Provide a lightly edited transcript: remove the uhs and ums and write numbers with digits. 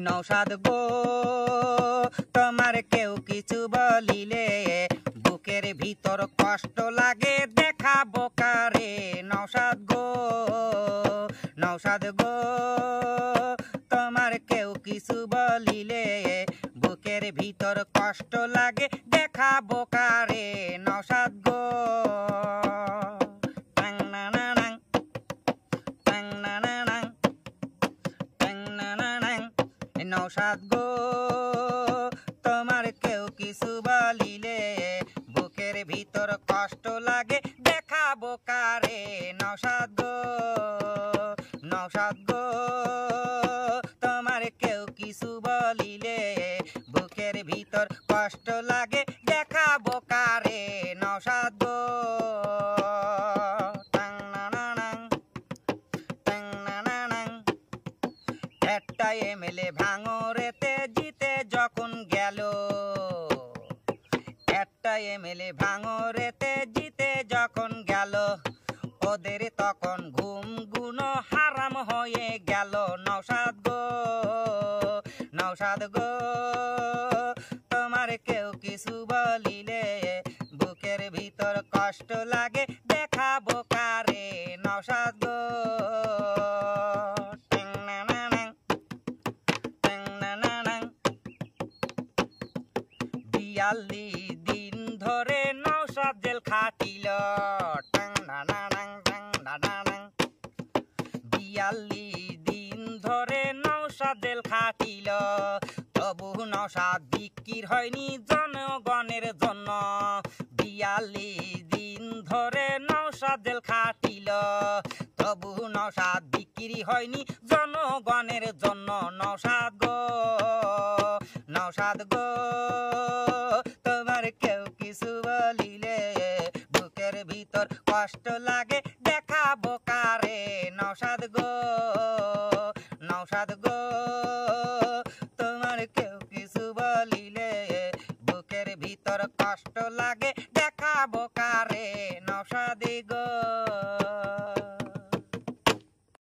নৌসাদ গো তোমার কেউ কিছু বলিলে বুকের ভিতর কষ্ট লাগে দেখাবো কারে নৌসাদ গো তোমার কেউ কিছু বলিলে বুকের ভিতর কষ্ট লাগে দেখাবো কারে নৌসাদ গো নৌসাদ গো তোমার কেউ কিছু বলিলে বুকের ভিতর কষ্ট লাগে দেখাবো কারে নৌসাদ গো তোমার কেউ কিছু বলিলে বুকের ভিতর কষ্ট লাগে দেখাবো কারে নৌসাদ গো একটা এমএলএ ভাঙরেতে জিতে যখন গেল ওদের তখন ঘুম গুনো হারাম হয়ে গেল নৌসাদ গো তোমার কেউ কিছু বলিলে বুকের ভিতর কষ্ট লাগে দেখাবো কারে নৌসাদ গো দিন ধরে নৌসাদ জেল খাটিল 42 দিন ধরে নৌসাদ জেল খাটিল তবু নৌসাদ বিক্রি হয়নি জনগণের জন্য 42 দিন ধরে নৌসাদ জেল খাটিল তবু নৌসাদ বিক্রি হয়নি জনগণের জন্য নৌসাদ গো তোমার কেউ কিছু বলিলে বুকের ভিতর কষ্ট লাগে দেখাবো কারে নৌসাদ গো তোমার কেউ কিছু বলিলে বুকের ভিতর কষ্ট লাগে